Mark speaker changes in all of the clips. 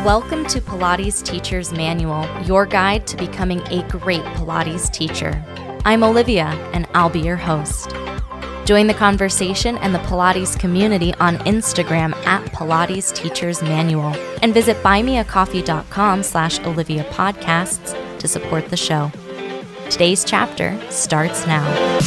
Speaker 1: Welcome to Pilates Teacher's Manual, your guide to becoming a great Pilates teacher. I'm Olivia, and I'll be your host. Join the conversation and the Pilates community on Instagram at Pilates Teacher's Manual, and visit buymeacoffee.com/Olivia Podcasts to support the show. Today's chapter starts now.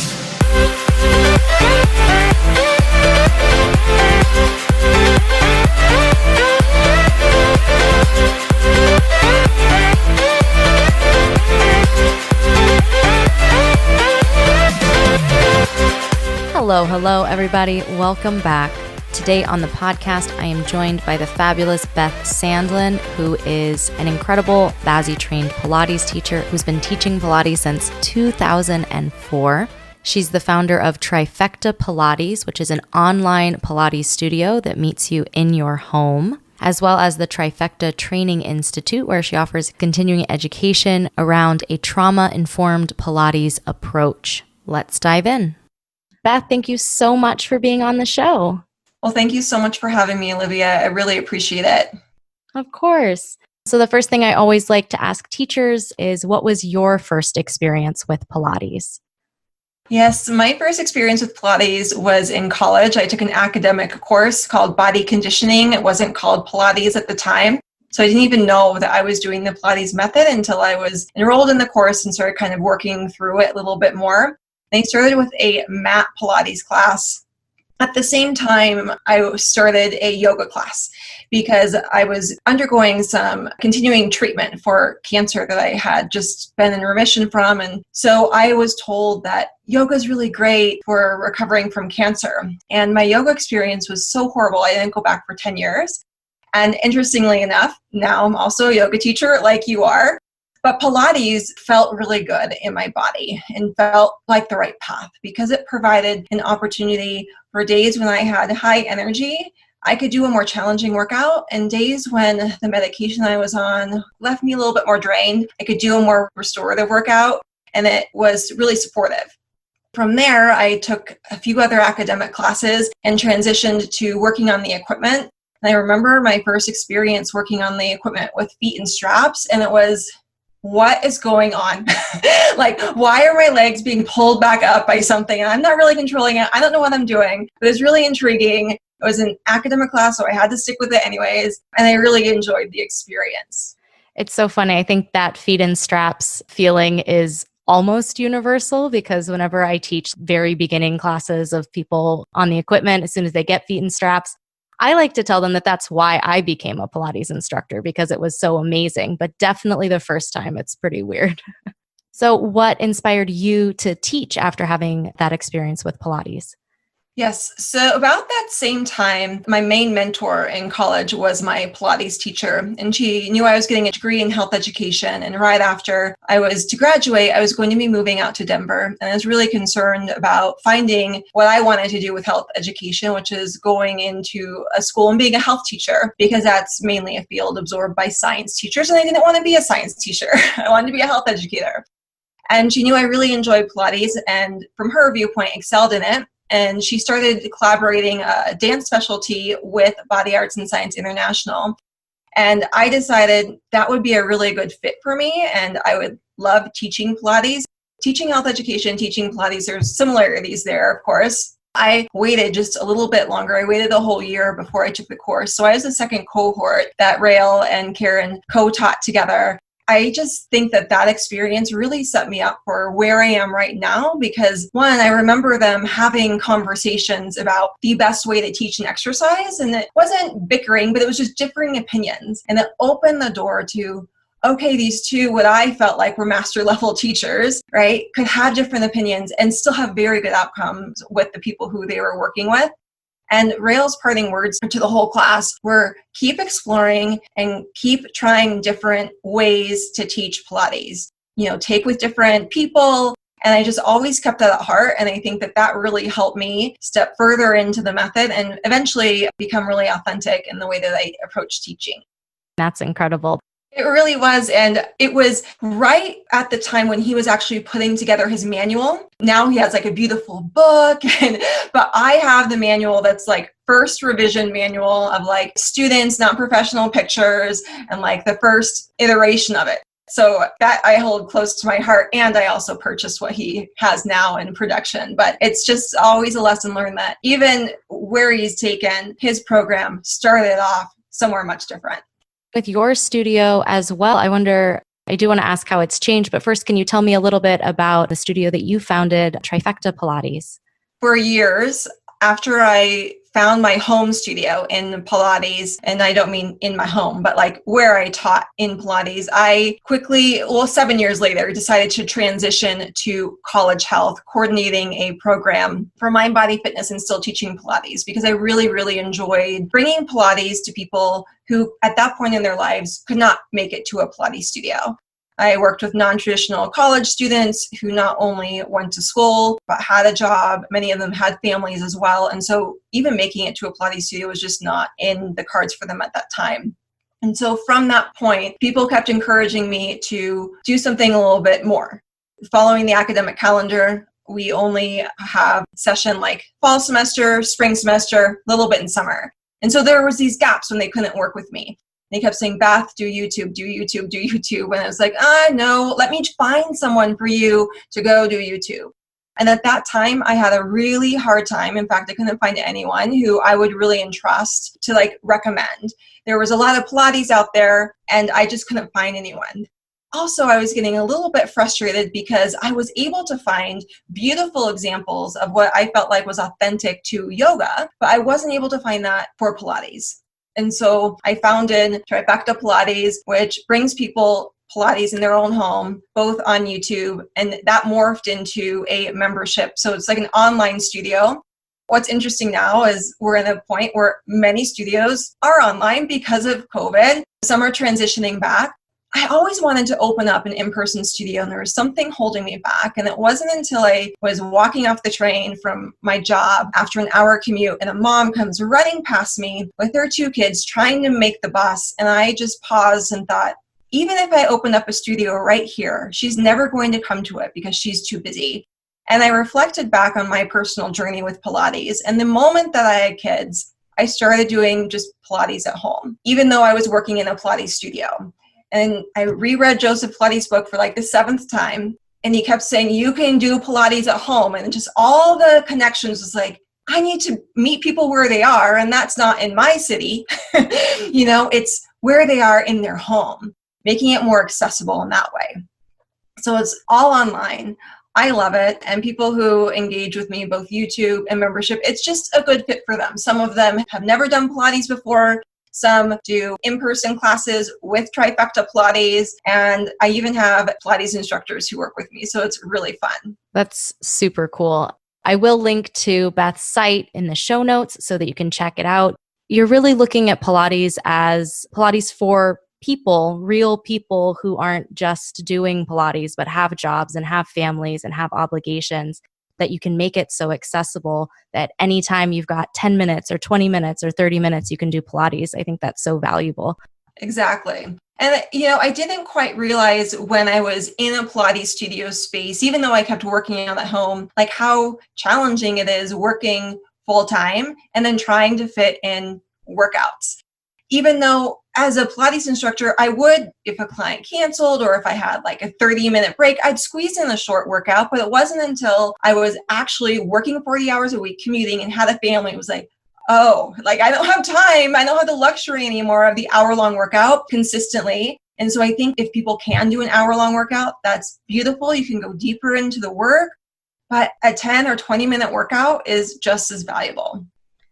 Speaker 1: Hello, everybody. Welcome back. Today on the podcast, I am joined by the fabulous Beth Sandlin, who is an incredible BASI-trained Pilates teacher who's been teaching Pilates since 2004. She's the founder of Trifecta Pilates, which is an online Pilates studio that meets you in your home, as well as the Trifecta Training Institute, where she offers continuing education around a trauma-informed Pilates approach. Let's dive in. Beth, thank you so much for being on the show.
Speaker 2: Well, thank you so much for having me, Olivia. I really appreciate it.
Speaker 1: Of course. So the first thing I always like to ask teachers is, what was your first experience with Pilates?
Speaker 2: Yes, my first experience with Pilates was in college. I took an academic course called Body Conditioning. It wasn't called Pilates at the time. So I didn't even know that I was doing the Pilates method until I was enrolled in the course and started kind of working through it a little bit more. I started with a mat Pilates class. At the same time, I started a yoga class because I was undergoing some continuing treatment for cancer that I had just been in remission from. And so I was told that yoga is really great for recovering from cancer. And my yoga experience was so horrible, I didn't go back for 10 years. And interestingly enough, now I'm also a yoga teacher like you are. But Pilates felt really good in my body and felt like the right path because it provided an opportunity for days when I had high energy. I could do a more challenging workout, and days when the medication I was on left me a little bit more drained, I could do a more restorative workout, and it was really supportive. From there, I took a few other academic classes and transitioned to working on the equipment. And I remember my first experience working on the equipment with feet and straps, and it was, what is going on? Like, why are my legs being pulled back up by something? And I'm not really controlling it. I don't know what I'm doing, but it's really intriguing. It was an academic class, so I had to stick with it anyways. And I really enjoyed the experience.
Speaker 1: It's so funny. I think that feet in straps feeling is almost universal because whenever I teach very beginning classes of people on the equipment, as soon as they get feet in straps, I like to tell them that that's why I became a Pilates instructor, because it was so amazing, but definitely the first time it's pretty weird. So what inspired you to teach after having that experience with Pilates?
Speaker 2: Yes. So about that same time, my main mentor in college was my Pilates teacher, and she knew I was getting a degree in health education. And right after I was to graduate, I was going to be moving out to Denver. And I was really concerned about finding what I wanted to do with health education, which is going into a school and being a health teacher, because that's mainly a field absorbed by science teachers. And I didn't want to be a science teacher. I wanted to be a health educator. And she knew I really enjoyed Pilates and from her viewpoint, excelled in it. And she started collaborating a dance specialty with Body Arts and Science International. And I decided that would be a really good fit for me. And I would love teaching Pilates. Teaching health education, teaching Pilates, there's similarities there, of course. I waited just a little bit longer. I waited a whole year before I took the course. So I was the second cohort that Rael and Karen co-taught together. I just think that experience really set me up for where I am right now because, one, I remember them having conversations about the best way to teach an exercise, and it wasn't bickering, but it was just differing opinions. And it opened the door to, okay, these two, what I felt like were master level teachers, right, could have different opinions and still have very good outcomes with the people who they were working with. And Rael's parting words to the whole class were, keep exploring and keep trying different ways to teach Pilates. Take with different people. And I just always kept that at heart. And I think that really helped me step further into the method and eventually become really authentic in the way that I approach teaching.
Speaker 1: That's incredible.
Speaker 2: It really was. And it was right at the time when he was actually putting together his manual. Now he has like a beautiful book, but I have the manual that's like first revision manual of like students, not professional pictures, and like the first iteration of it. So that I hold close to my heart. And I also purchased what he has now in production. But it's just always a lesson learned that even where he's taken his program started off somewhere much different.
Speaker 1: With your studio as well, I do want to ask how it's changed, but first, can you tell me a little bit about the studio that you founded, Trifecta Pilates?
Speaker 2: For years, after I found my home studio in Pilates, and I don't mean in my home, but like where I taught in Pilates, I quickly, 7 years later, decided to transition to College Health, coordinating a program for mind, body, fitness, and still teaching Pilates, because I really, really enjoyed bringing Pilates to people who at that point in their lives could not make it to a Pilates studio. I worked with non-traditional college students who not only went to school, but had a job. Many of them had families as well. And so even making it to a Pilates studio was just not in the cards for them at that time. And so from that point, people kept encouraging me to do something a little bit more. Following the academic calendar, we only have session like fall semester, spring semester, a little bit in summer. And so there was these gaps when they couldn't work with me. They kept saying, Beth, do YouTube, do YouTube, do YouTube. And I was like, no, let me find someone for you to go do YouTube. And at that time, I had a really hard time. In fact, I couldn't find anyone who I would really entrust to like recommend. There was a lot of Pilates out there, and I just couldn't find anyone. Also, I was getting a little bit frustrated because I was able to find beautiful examples of what I felt like was authentic to yoga, but I wasn't able to find that for Pilates. And so I founded Trifecta Pilates, which brings people Pilates in their own home, both on YouTube, and that morphed into a membership. So it's like an online studio. What's interesting now is we're at a point where many studios are online because of COVID. Some are transitioning back. I always wanted to open up an in-person studio, and there was something holding me back. And it wasn't until I was walking off the train from my job after an hour commute, and a mom comes running past me with her 2 kids trying to make the bus. And I just paused and thought, even if I open up a studio right here, she's never going to come to it because she's too busy. And I reflected back on my personal journey with Pilates. And the moment that I had kids, I started doing just Pilates at home, even though I was working in a Pilates studio. And I reread Joseph Pilates' book for like the 7th time. And he kept saying, you can do Pilates at home. And just all the connections was like, I need to meet people where they are. And that's not in my city. It's where they are in their home, making it more accessible in that way. So it's all online. I love it. And people who engage with me, both YouTube and membership, it's just a good fit for them. Some of them have never done Pilates before. Some do in-person classes with Trifecta Pilates, and I even have Pilates instructors who work with me, so it's really fun.
Speaker 1: That's super cool. I will link to Beth's site in the show notes so that you can check it out. You're really looking at Pilates as Pilates for people, real people who aren't just doing Pilates, but have jobs and have families and have obligations, that you can make it so accessible that anytime you've got 10 minutes or 20 minutes or 30 minutes, you can do Pilates. I think that's so valuable.
Speaker 2: Exactly. And, I didn't quite realize when I was in a Pilates studio space, even though I kept working out at home, like how challenging it is working full time and then trying to fit in workouts. Even though as a Pilates instructor, I would, if a client canceled or if I had like a 30-minute break, I'd squeeze in a short workout. But it wasn't until I was actually working 40 hours a week, commuting, and had a family, it was like, oh, like I don't have time. I don't have the luxury anymore of the hour-long workout consistently. And so I think if people can do an hour-long workout, that's beautiful. You can go deeper into the work, but a 10 or 20-minute workout is just as valuable.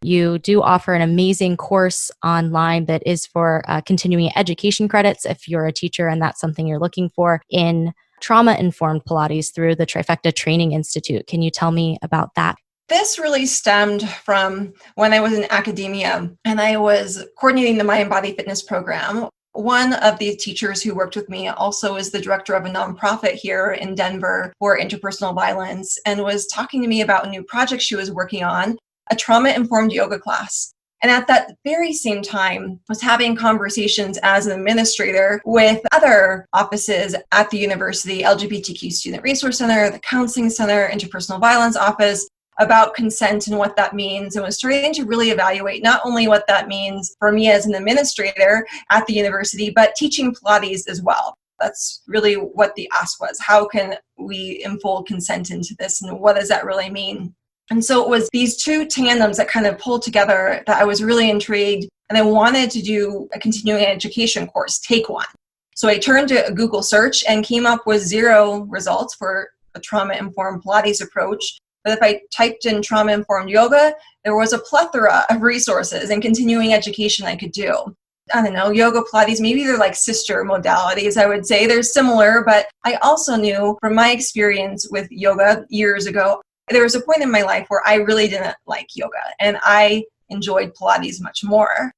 Speaker 1: You do offer an amazing course online that is for continuing education credits if you're a teacher and that's something you're looking for in trauma-informed Pilates through the Trifecta Training Institute. Can you tell me about that?
Speaker 2: This really stemmed from when I was in academia and I was coordinating the Mind Body Fitness program. One of the teachers who worked with me also is the director of a nonprofit here in Denver for interpersonal violence and was talking to me about a new project she was working on, a trauma-informed yoga class. And at that very same time, I was having conversations as an administrator with other offices at the university, LGBTQ Student Resource Center, the Counseling Center, Interpersonal Violence Office, about consent and what that means, and was starting to really evaluate not only what that means for me as an administrator at the university, but teaching Pilates as well. That's really what the ask was. How can we enfold consent into this, and what does that really mean? And so it was these two tandems that kind of pulled together that I was really intrigued, and I wanted to do a continuing education course, take one. So I turned to a Google search and came up with 0 results for a trauma-informed Pilates approach. But if I typed in trauma-informed yoga, there was a plethora of resources and continuing education I could do. I don't know, yoga, Pilates, maybe they're like sister modalities, I would say. They're similar, but I also knew from my experience with yoga years ago, there was a point in my life where I really didn't like yoga, and I enjoyed Pilates much more.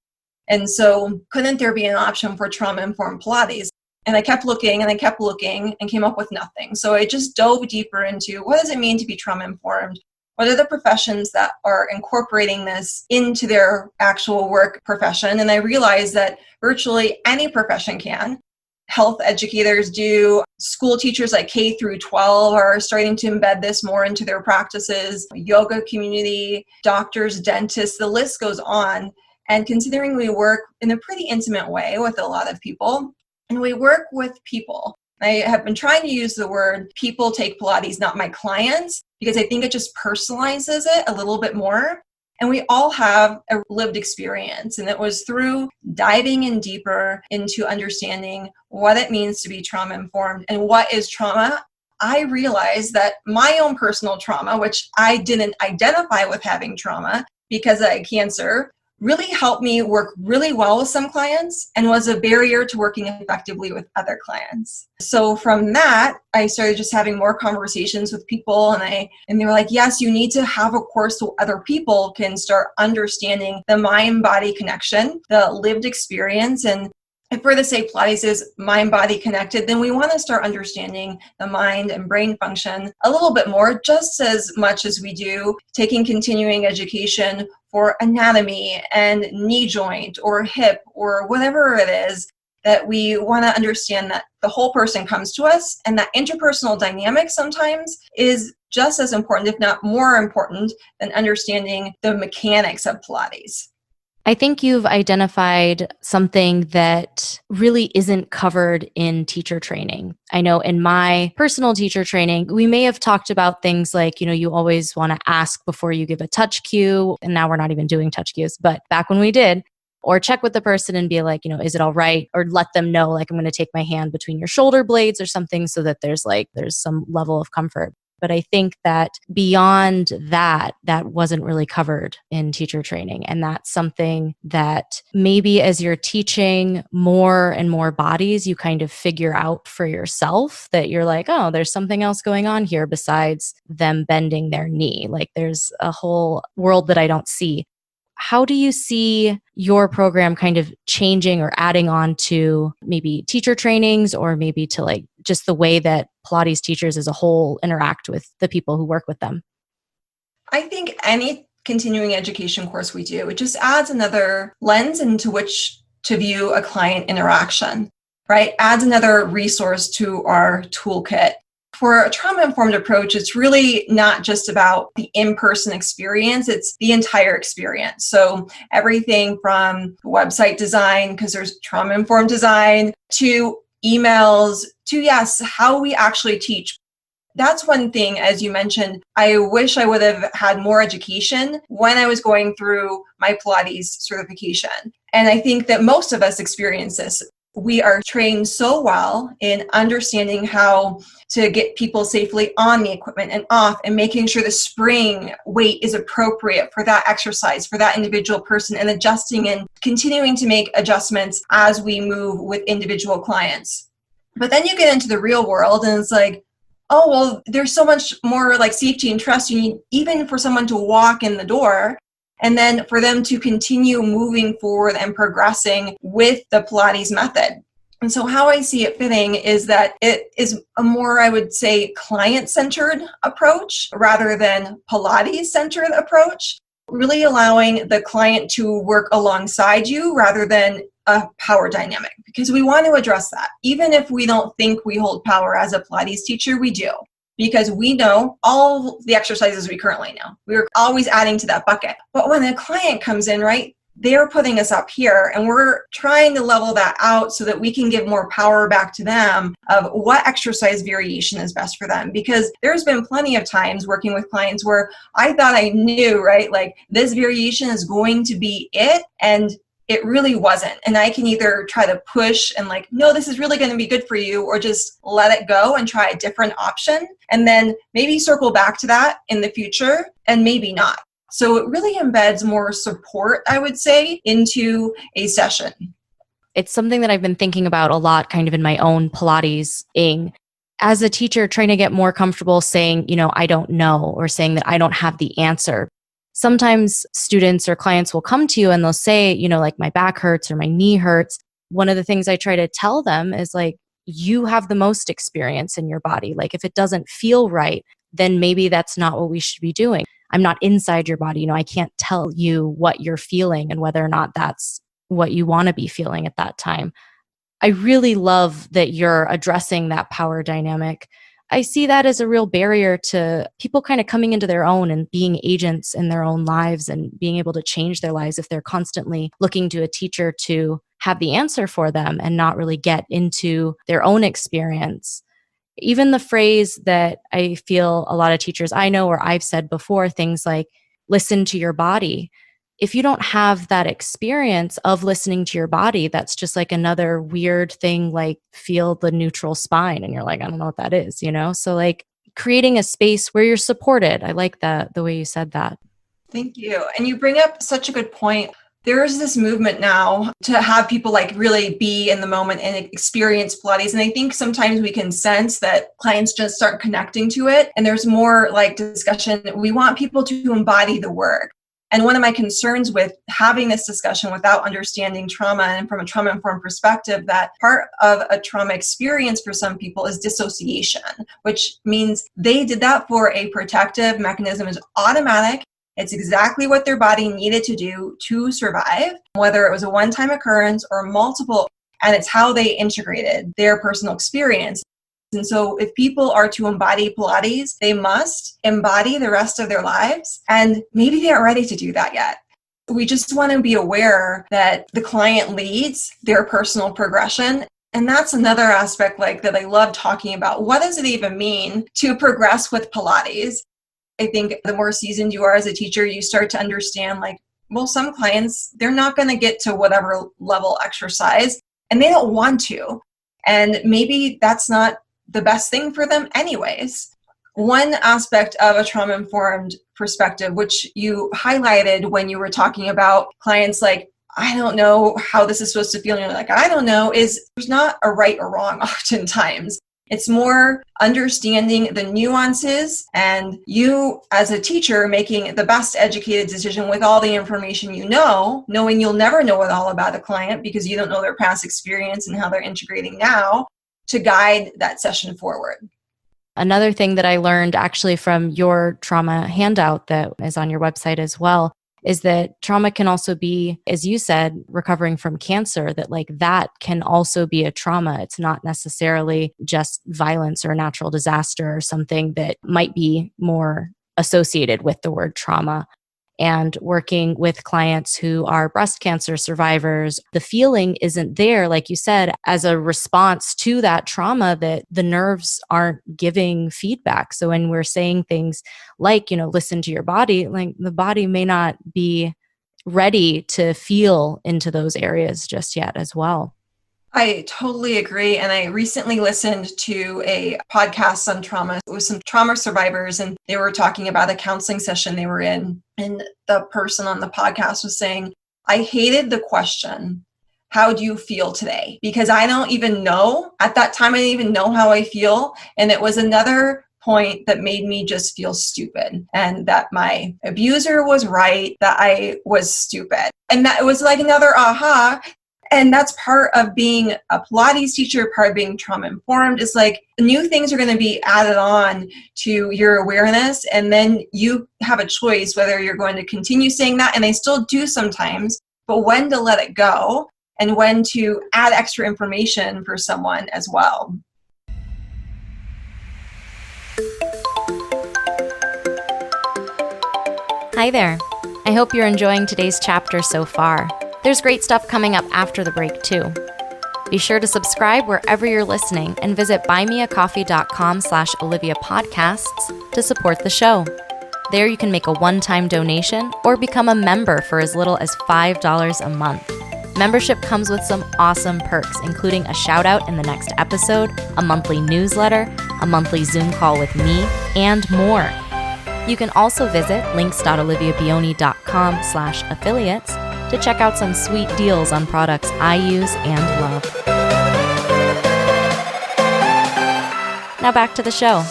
Speaker 2: And so couldn't there be an option for trauma-informed Pilates? And I kept looking and I kept looking and came up with nothing. So I just dove deeper into what does it mean to be trauma-informed? What are the professions that are incorporating this into their actual work profession? And I realized that virtually any profession can. Health educators do, school teachers like K through 12 are starting to embed this more into their practices, yoga community, doctors, dentists, the list goes on. And considering we work in a pretty intimate way with a lot of people, and we work with people. I have been trying to use the word people take Pilates, not my clients, because I think it just personalizes it a little bit more. And we all have a lived experience. And it was through diving in deeper into understanding what it means to be trauma-informed and what is trauma. I realized that my own personal trauma, which I didn't identify with having trauma because I had cancer, really helped me work really well with some clients and was a barrier to working effectively with other clients. So from that, I started just having more conversations with people, and they were like, yes, you need to have a course so other people can start understanding the mind-body connection, the lived experience. And if we're to say Pilates is mind-body connected, then we want to start understanding the mind and brain function a little bit more, just as much as we do taking continuing education for anatomy and knee joint or hip or whatever it is, that we want to understand that the whole person comes to us, and that interpersonal dynamic sometimes is just as important, if not more important, than understanding the mechanics of Pilates.
Speaker 1: I think you've identified something that really isn't covered in teacher training. I know in my personal teacher training, we may have talked about things like, you always want to ask before you give a touch cue. And now we're not even doing touch cues, but back when we did, or check with the person and be like, is it all right? Or let them know, like, I'm going to take my hand between your shoulder blades or something so that there's some level of comfort. But I think that beyond that wasn't really covered in teacher training. And that's something that maybe as you're teaching more and more bodies, you kind of figure out for yourself that you're like, oh, there's something else going on here besides them bending their knee. Like there's a whole world that I don't see. How do you see your program kind of changing or adding on to maybe teacher trainings, or maybe to just the way that Pilates teachers as a whole interact with the people who work with them?
Speaker 2: I think any continuing education course we do, it just adds another lens into which to view a client interaction, right? Adds another resource to our toolkit. For a trauma-informed approach, it's really not just about the in-person experience, it's the entire experience. So everything from website design, because there's trauma-informed design, to emails, to, yes, how we actually teach. That's one thing, as you mentioned, I wish I would have had more education when I was going through my Pilates certification. And I think that most of us experience this. We are trained so well in understanding how to get people safely on the equipment and off, and making sure the spring weight is appropriate for that exercise, for that individual person, and adjusting and continuing to make adjustments as we move with individual clients. But then you get into the real world and it's like, oh, well, there's so much more like safety and trust you need, even for someone to walk in the door. And then for them to continue moving forward and progressing with the Pilates method. And so how I see it fitting is that it is a more, I would say, client-centered approach rather than Pilates-centered approach. really allowing the client to work alongside you rather than a power dynamic, because we want to address that. Even if we don't think we hold power as a Pilates teacher, we do, because we know all the exercises we currently know. We're always adding to that bucket. But when a client comes in, right, they're putting us up here, and we're trying to level that out so that we can give more power back to them of what exercise variation is best for them. Because there's been plenty of times working with clients where I thought I knew, right, like this variation is going to be it, and it really wasn't. And I can either try to push and like, no, this is really going to be good for you, or just let it go and try a different option, and then maybe circle back to that in the future, and maybe not. So it really embeds more support, I would say, into a session.
Speaker 1: It's something that I've been thinking about a lot kind of in my own Pilates-ing. As a teacher, trying to get more comfortable saying, I don't know, or saying that I don't have the answer. Sometimes students or clients will come to you and they'll say, like my back hurts or my knee hurts. One of the things I try to tell them is like, you have the most experience in your body. Like if it doesn't feel right, then maybe that's not what we should be doing. I'm not inside your body. I can't tell you what you're feeling and whether or not that's what you want to be feeling at that time. I really love that you're addressing that power dynamic. I see that as a real barrier to people kind of coming into their own and being agents in their own lives and being able to change their lives if they're constantly looking to a teacher to have the answer for them and not really get into their own experience. Even the phrase that I feel a lot of teachers I know or I've said before, things like, listen to your body. If you don't have that experience of listening to your body, that's just like another weird thing, like feel the neutral spine. And you're like, I don't know what that is, So like creating a space where you're supported. I like that, the way you said that.
Speaker 2: Thank you. And you bring up such a good point. There's this movement now to have people like really be in the moment and experience Pilates. And I think sometimes we can sense that clients just start connecting to it. And there's more like discussion. We want people to embody the work. And one of my concerns with having this discussion without understanding trauma and from a trauma-informed perspective, that part of a trauma experience for some people is dissociation, which means they did that for a protective mechanism. It's automatic. It's exactly what their body needed to do to survive, whether it was a one-time occurrence or multiple, and it's how they integrated their personal experience. And so if people are to embody Pilates, they must embody the rest of their lives, and maybe they aren't ready to do that yet. We just want to be aware that the client leads their personal progression. And that's another aspect like that I love talking about. What does it even mean to progress with Pilates? I think the more seasoned you are as a teacher, you start to understand like, well, some clients, they're not going to get to whatever level exercise and they don't want to. And maybe that's not the best thing for them anyways. One aspect of a trauma-informed perspective, which you highlighted when you were talking about clients like, I don't know how this is supposed to feel. And you're like, I don't know, is there's not a right or wrong oftentimes. It's more understanding the nuances and you as a teacher making the best educated decision with all the information you know, knowing you'll never know it all about a client because you don't know their past experience and how they're integrating now to guide that session forward.
Speaker 1: Another thing that I learned actually from your trauma handout that is on your website as well is that trauma can also be, as you said, recovering from cancer, that like that can also be a trauma. It's not necessarily just violence or a natural disaster or something that might be more associated with the word trauma. And working with clients who are breast cancer survivors, the feeling isn't there, like you said, as a response to that trauma, that the nerves aren't giving feedback. So when we're saying things like, listen to your body, like the body may not be ready to feel into those areas just yet as well.
Speaker 2: I totally agree. And I recently listened to a podcast on trauma with some trauma survivors, and they were talking about a counseling session they were in. And the person on the podcast was saying, I hated the question, how do you feel today? Because I don't even know. At that time, I didn't even know how I feel. And it was another point that made me just feel stupid, and that my abuser was right, that I was stupid. And that it was like another aha. And that's part of being a Pilates teacher, part of being trauma informed. Is like new things are going to be added on to your awareness. And then you have a choice whether you're going to continue saying that, and they still do sometimes, but when to let it go and when to add extra information for someone as well.
Speaker 1: Hi there. I hope you're enjoying today's chapter so far. There's great stuff coming up after the break too. Be sure to subscribe wherever you're listening and visit buymeacoffee.com/Olivia Podcasts to support the show. There you can make a one-time donation or become a member for as little as $5 a month. Membership comes with some awesome perks, including a shout out in the next episode, a monthly newsletter, a monthly Zoom call with me, and more. You can also visit links.oliviabioni.com/affiliates to check out some sweet deals on products I use and love. Now back to the show.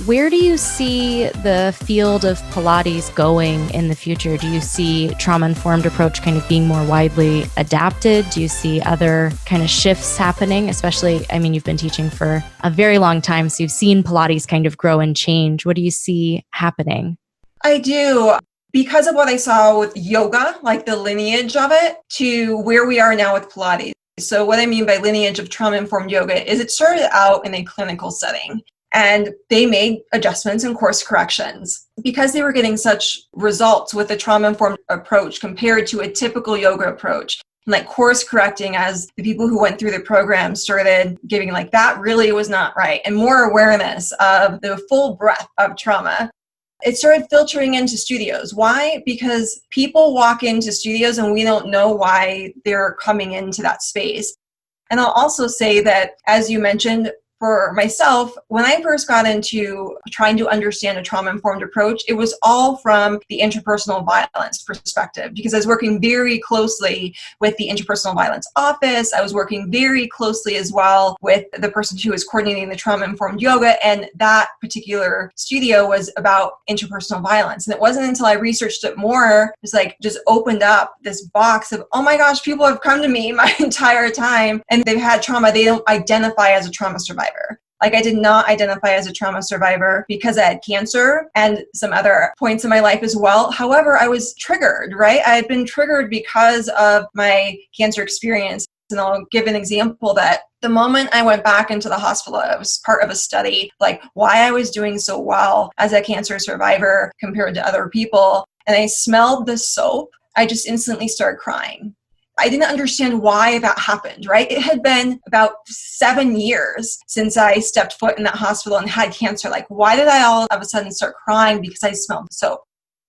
Speaker 1: Where do you see the field of Pilates going in the future? Do you see trauma-informed approach kind of being more widely adapted? Do you see other kind of shifts happening? Especially, you've been teaching for a very long time, so you've seen Pilates kind of grow and change. What do you see happening?
Speaker 2: I do. Because of what I saw with yoga, like the lineage of it, to where we are now with Pilates. So what I mean by lineage of trauma-informed yoga is it started out in a clinical setting. And they made adjustments and course corrections because they were getting such results with the trauma-informed approach compared to a typical yoga approach. And like course correcting as the people who went through the program started giving like that really was not right. And more awareness of the full breadth of trauma. It started filtering into studios. Why? Because people walk into studios and we don't know why they're coming into that space. And I'll also say that, as you mentioned, for myself, when I first got into trying to understand a trauma-informed approach, it was all from the interpersonal violence perspective because I was working very closely with the interpersonal violence office. I was working very closely as well with the person who was coordinating the trauma-informed yoga, and that particular studio was about interpersonal violence. And it wasn't until I researched it more, it's like just opened up this box of, oh my gosh, people have come to me my entire time and they've had trauma. They don't identify as a trauma survivor. Like I did not identify as a trauma survivor because I had cancer and some other points in my life as well. However, I was triggered, right? I had been triggered because of my cancer experience. And I'll give an example that the moment I went back into the hospital, I was part of a study, like why I was doing so well as a cancer survivor compared to other people. And I smelled the soap. I just instantly started crying. I didn't understand why that happened, right? It had been about 7 years since I stepped foot in that hospital and had cancer. Like, why did I all of a sudden start crying because I smelled soap?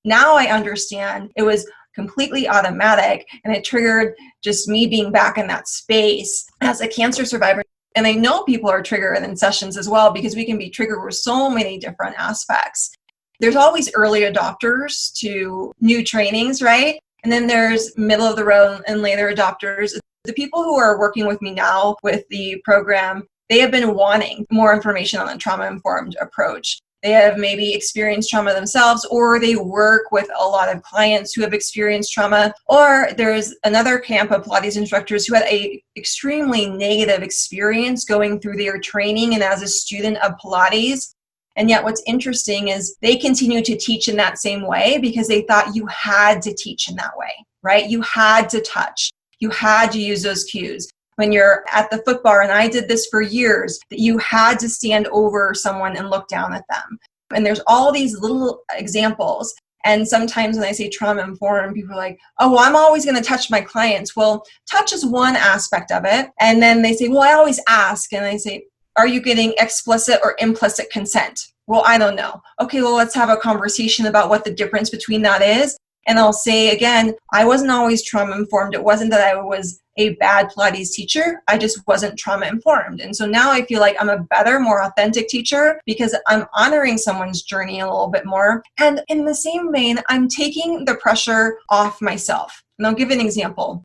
Speaker 2: Now I understand it was completely automatic and it triggered just me being back in that space as a cancer survivor. And I know people are triggered in sessions as well because we can be triggered with so many different aspects. There's always early adopters to new trainings, right? And then there's middle of the road and later adopters. The people who are working with me now with the program, they have been wanting more information on the trauma-informed approach. They have maybe experienced trauma themselves, or they work with a lot of clients who have experienced trauma. Or there's another camp of Pilates instructors who had a extremely negative experience going through their training and as a student of Pilates. And yet what's interesting is they continue to teach in that same way because they thought you had to teach in that way, right? You had to touch. You had to use those cues. When you're at the foot bar, and I did this for years, that you had to stand over someone and look down at them. And there's all these little examples. And sometimes when I say trauma-informed, people are like, oh, well, I'm always going to touch my clients. Well, touch is one aspect of it. And then they say, well, I always ask. And I say, are you getting explicit or implicit consent? Well, I don't know. Okay, well, let's have a conversation about what the difference between that is. And I'll say again, I wasn't always trauma-informed. It wasn't that I was a bad Pilates teacher. I just wasn't trauma-informed. And so now I feel like I'm a better, more authentic teacher because I'm honoring someone's journey a little bit more. And in the same vein, I'm taking the pressure off myself. And I'll give an example.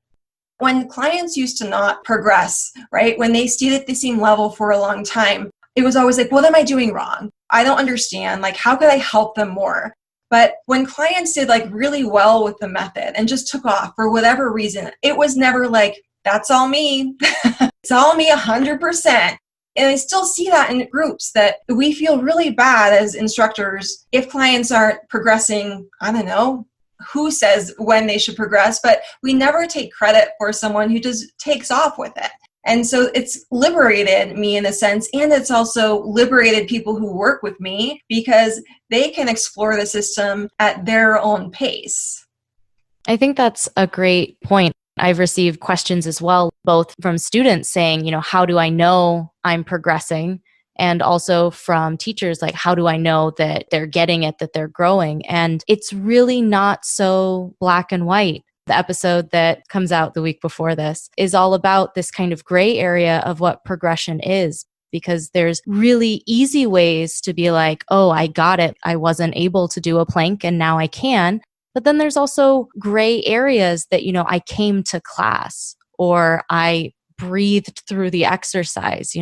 Speaker 2: When clients used to not progress, right? When they stayed at the same level for a long time, it was always like, what am I doing wrong? I don't understand. Like, how could I help them more? But when clients did like really well with the method and just took off for whatever reason, it was never like, that's all me. It's all me 100%. And I still see that in groups that we feel really bad as instructors if clients aren't progressing. I don't know who says when they should progress, but we never take credit for someone who just takes off with it. And so it's liberated me in a sense, and it's also liberated people who work with me because they can explore the system at their own pace.
Speaker 1: I think that's a great point. I've received questions as well, both from students saying, how do I know I'm progressing? And also from teachers, like, how do I know that they're getting it, that they're growing? And it's really not so black and white. The episode that comes out the week before this is all about this kind of gray area of what progression is, because there's really easy ways to be like, oh, I got it. I wasn't able to do a plank and now I can. But then there's also gray areas that, I came to class or I breathed through the exercise,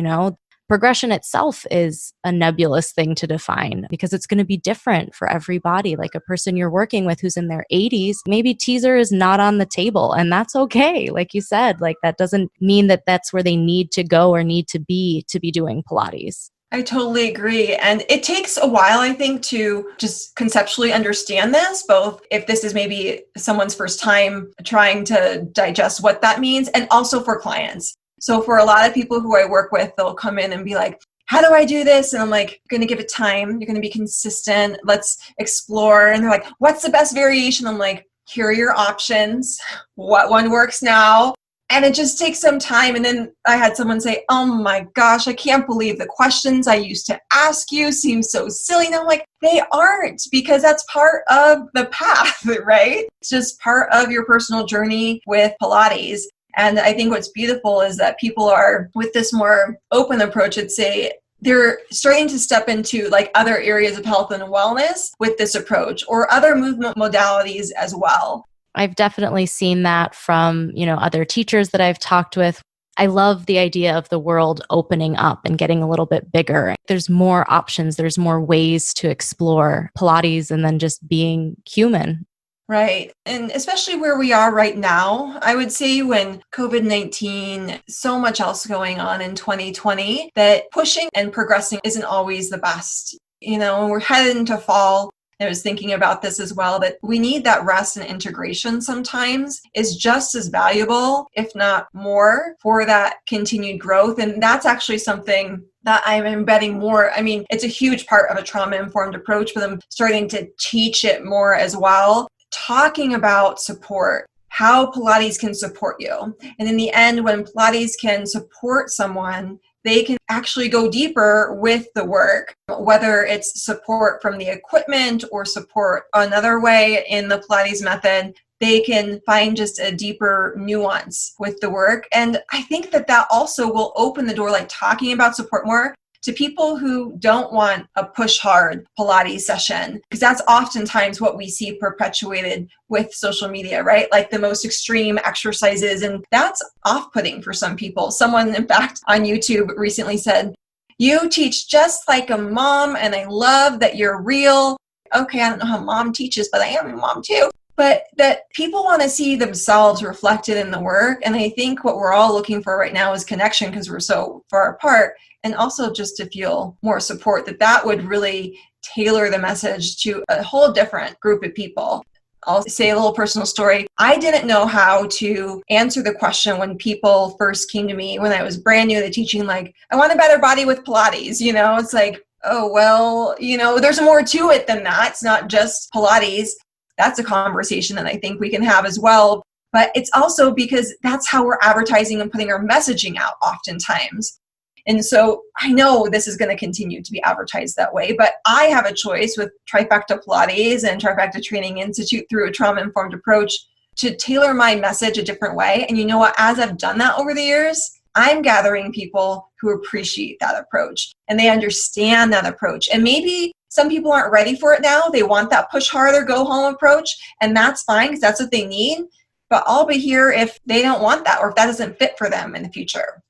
Speaker 1: Progression itself is a nebulous thing to define because it's going to be different for every body. Like a person you're working with who's in their 80s, maybe teaser is not on the table, and that's okay. Like you said, like that doesn't mean that that's where they need to go or need to be doing Pilates.
Speaker 2: I totally agree. And it takes a while, I think, to just conceptually understand this, both if this is maybe someone's first time trying to digest what that means, and also for clients. So for a lot of people who I work with, they'll come in and be like, how do I do this? And I'm like, going to give it time. You're going to be consistent. Let's explore. And they're like, what's the best variation? I'm like, here are your options. What one works now? And it just takes some time. And then I had someone say, oh my gosh, I can't believe the questions I used to ask you seem so silly. And I'm like, they aren't, because that's part of the path, right? It's just part of your personal journey with Pilates. And I think what's beautiful is that people are, with this more open approach, I'd say, they're starting to step into like other areas of health and wellness with this approach, or other movement modalities as well.
Speaker 1: I've definitely seen that from, other teachers that I've talked with. I love the idea of the world opening up and getting a little bit bigger. There's more options. There's more ways to explore Pilates and then just being human.
Speaker 2: Right. And especially where we are right now, I would say when COVID-19, so much else going on in 2020, that pushing and progressing isn't always the best. We're headed into fall. I was thinking about this as well, that we need that rest and integration sometimes is just as valuable, if not more, for that continued growth. And that's actually something that I'm embedding more. I mean, it's a huge part of a trauma-informed approach, but I'm starting to teach it more as well. Talking about support, how Pilates can support you. And in the end, when Pilates can support someone, they can actually go deeper with the work, whether it's support from the equipment or support another way in the Pilates method. They can find just a deeper nuance with the work. And I think that also will open the door, like talking about support more, to people who don't want a push hard Pilates session, because that's oftentimes what we see perpetuated with social media, right? Like the most extreme exercises, and that's off-putting for some people. Someone, in fact, on YouTube recently said, you teach just like a mom, and I love that you're real. Okay, I don't know how mom teaches, but I am a mom too. But that people want to see themselves reflected in the work. And I think what we're all looking for right now is connection, because we're so far apart. And also just to feel more support, that would really tailor the message to a whole different group of people. I'll say a little personal story. I didn't know how to answer the question when people first came to me when I was brand new to teaching, like, I want a better body with Pilates. It's like, oh, well, there's more to it than that. It's not just Pilates. That's a conversation that I think we can have as well. But it's also because that's how we're advertising and putting our messaging out oftentimes. And so I know this is going to continue to be advertised that way, but I have a choice with Trifecta Pilates and Trifecta Training Institute through a trauma-informed approach to tailor my message a different way. And you know what? As I've done that over the years, I'm gathering people who appreciate that approach and they understand that approach. And maybe some people aren't ready for it now. They want that push harder, go home approach, and that's fine because that's what they need. but I'll be here if they don't want that or if that doesn't fit for them in the future.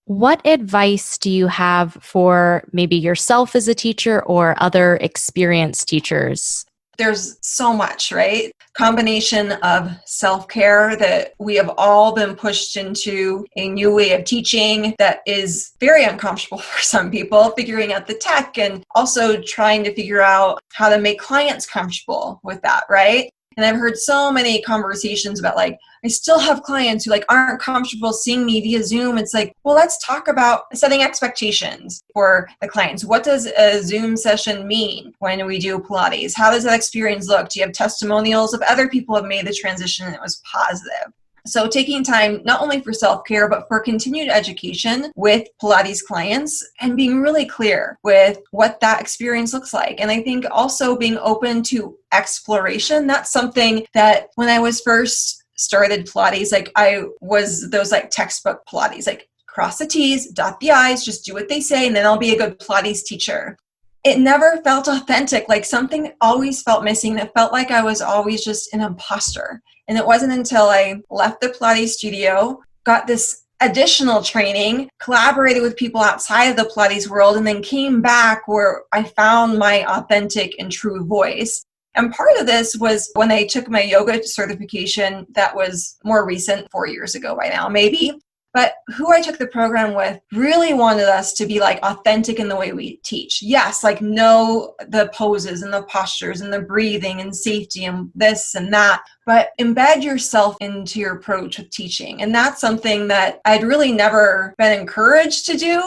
Speaker 1: What advice do you have for maybe yourself as a teacher or other experienced teachers?
Speaker 2: There's so much, right? Combination of self-care that we have all been pushed into a new way of teaching that is very uncomfortable for some people, figuring out the tech and also trying to figure out how to make clients comfortable with that, right? And I've heard so many conversations about like, I still have clients who like aren't comfortable seeing me via Zoom. It's like, well, let's talk about setting expectations for the clients. What does a Zoom session mean when we do Pilates? How does that experience look? Do you have testimonials of other people who have made the transition and it was positive? So taking time not only for self-care, but for continued education with Pilates clients and being really clear with what that experience looks like. And I think also being open to exploration. That's something that when I was first started Pilates, like I was those like textbook Pilates, like cross the T's, dot the I's, just do what they say, and then I'll be a good Pilates teacher. It never felt authentic. Like something always felt missing. That felt like I was always just an imposter. And it wasn't until I left the Pilates studio, got this additional training, collaborated with people outside of the Pilates world, and then came back where I found my authentic and true voice. And part of this was when I took my yoga certification that was more recent, 4 years ago by now, maybe. But who I took the program with really wanted us to be like authentic in the way we teach. Yes, like know the poses and the postures and the breathing and safety and this and that, but embed yourself into your approach with teaching. And that's something that I'd really never been encouraged to do.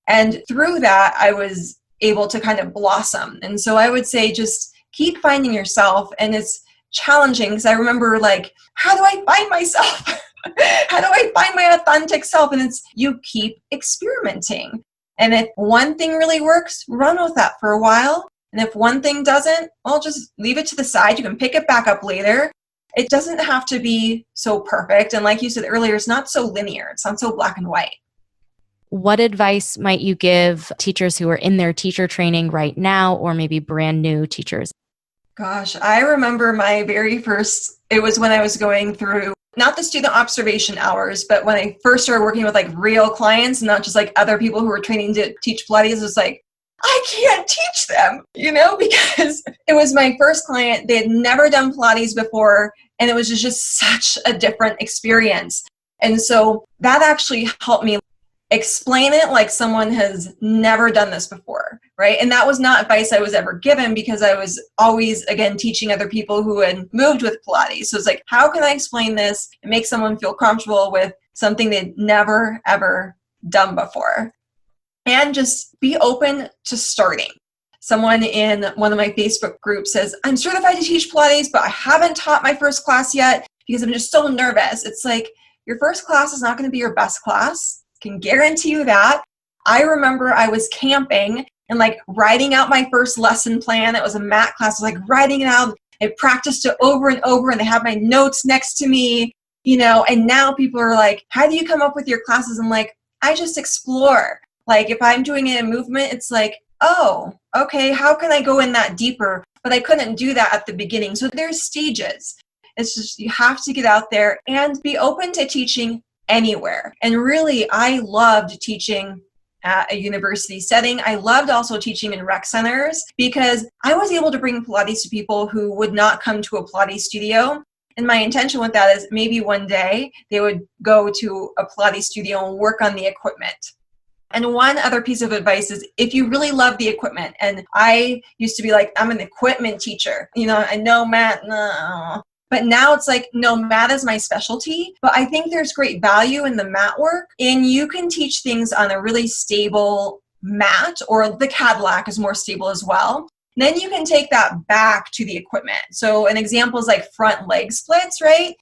Speaker 2: And through that, I was able to kind of blossom. And so I would say just keep finding yourself. And it's challenging because I remember like, how do I find myself? How do I find my authentic self? And it's you keep experimenting. And if one thing really works, run with that for a while. And if one thing doesn't, well, just leave it to the side. You can pick it back up later. It doesn't have to be so perfect. And like you said earlier, it's not so linear. It's not so black and white.
Speaker 1: What advice might you give teachers who are in their teacher training right now, or maybe brand new teachers?
Speaker 2: Gosh, I remember my very first, it was when I was going through not the student observation hours, but when I first started working with like real clients, not just like other people who were training to teach Pilates, it was like, I can't teach them, because it was my first client. They had never done Pilates before, and it was just such a different experience. And so that actually helped me explain it like someone has never done this before, right? And that was not advice I was ever given because I was always, again, teaching other people who had moved with Pilates. So it's like, how can I explain this and make someone feel comfortable with something they'd never, ever done before? And just be open to starting. Someone in one of my Facebook groups says, I'm certified to teach Pilates, but I haven't taught my first class yet because I'm just so nervous. It's like, your first class is not going to be your best class. Can guarantee you that. I remember I was camping and like writing out my first lesson plan. It was a mat class. I was like writing it out. I practiced it over and over and they have my notes next to me, and now people are like, how do you come up with your classes? I'm like, I just explore. Like if I'm doing it in movement, it's like, oh, okay, how can I go in that deeper? But I couldn't do that at the beginning. So there's stages. It's just, you have to get out there and be open to teaching anywhere. And really, I loved teaching at a university setting. I loved also teaching in rec centers because I was able to bring Pilates to people who would not come to a Pilates studio. And my intention with that is maybe one day they would go to a Pilates studio and work on the equipment. And one other piece of advice is if you really love the equipment, and I used to be like, I'm an equipment teacher, I know mat, no. But now it's like, no, mat is my specialty, but I think there's great value in the mat work. And you can teach things on a really stable mat, or the Cadillac is more stable as well. And then you can take that back to the equipment. So an example is like front leg splits, right?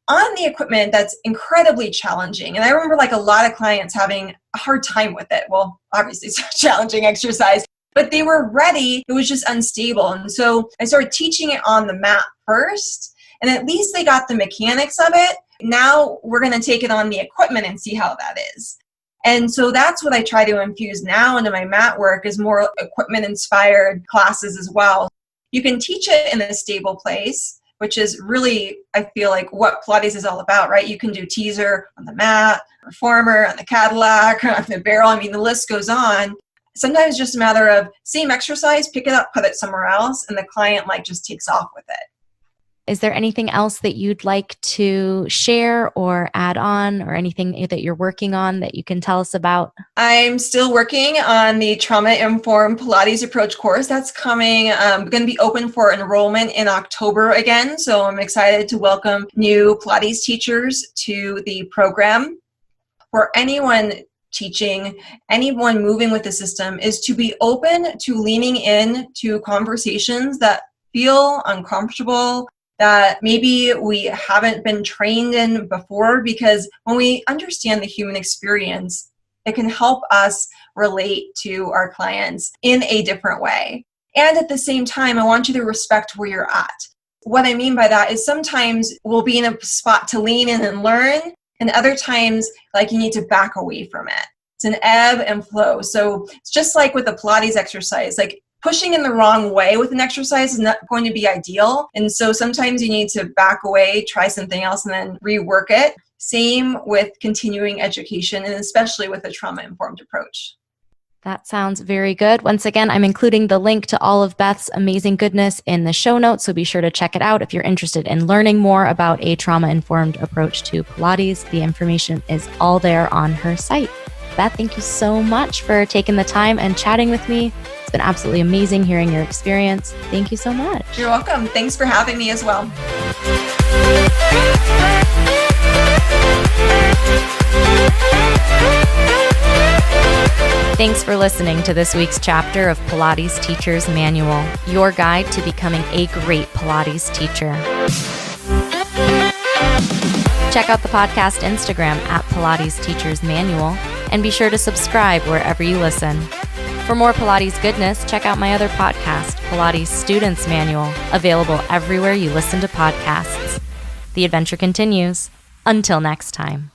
Speaker 2: On the equipment, that's incredibly challenging. And I remember like a lot of clients having a hard time with it. Well, obviously it's a challenging exercise, but they were ready. It was just unstable. And so I started teaching it on the mat first. And at least they got the mechanics of it. Now we're going to take it on the equipment and see how that is. And so that's what I try to infuse now into my mat work, is more equipment inspired classes as well. You can teach it in a stable place, which is really, I feel like, what Pilates is all about, right? You can do teaser on the mat, reformer on the Cadillac, on the barrel. I mean, the list goes on. Sometimes it's just a matter of same exercise, pick it up, put it somewhere else, and the client just takes off with it.
Speaker 1: Is there anything else that you'd like to share or add on, or anything that you're working on that you can tell us about?
Speaker 2: I'm still working on the trauma-informed Pilates approach course. That's coming, going to be open for enrollment in October again. So I'm excited to welcome new Pilates teachers to the program. For anyone teaching, anyone moving with the system, is to be open to leaning in to conversations that feel uncomfortable, that maybe we haven't been trained in before, because when we understand the human experience, it can help us relate to our clients in a different way. And at the same time, I want you to respect where you're at. What I mean by that is sometimes we'll be in a spot to lean in and learn, and other times, you need to back away from it. It's an ebb and flow. So it's just like with the Pilates exercise, pushing in the wrong way with an exercise is not going to be ideal. And so sometimes you need to back away, try something else, and then rework it. Same with continuing education, and especially with a trauma-informed approach.
Speaker 1: That sounds very good. Once again, I'm including the link to all of Beth's amazing goodness in the show notes, so be sure to check it out if you're interested in learning more about a trauma-informed approach to Pilates. The information is all there on her site. Beth, thank you so much for taking the time and chatting with me. It's been absolutely amazing hearing your experience. Thank you so much.
Speaker 2: You're welcome. Thanks for having me as well.
Speaker 1: Thanks for listening to this week's chapter of Pilates Teacher's Manual, your guide to becoming a great Pilates teacher. Check out the podcast Instagram at Pilates Teacher's Manual, and be sure to subscribe wherever you listen. For more Pilates goodness, check out my other podcast, Pilates Student's Manual, available everywhere you listen to podcasts. The adventure continues. Until next time.